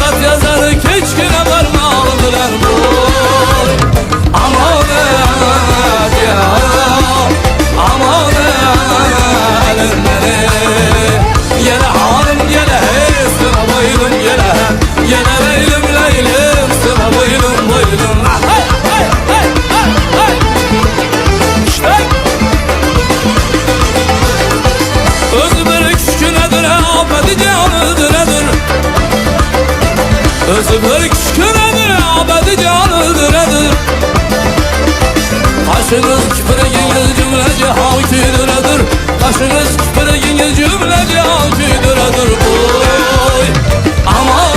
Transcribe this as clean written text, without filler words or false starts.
hasret yazar keçkine varmalıdılar boy. Amanet ya, amanet yine halim yine sıra boylum yine, yine leylim leylim sıra boylum boylum. Hey hey hey hey hey. İşte özü bir küçkünedir abedi canıdır edir. Özü bir küçkünedir abedi canıdır edir. Kaşınız küpürginiz cümlece haküdür edir. Kaşınız küpürginiz cümlece haküdür edir boy. Aman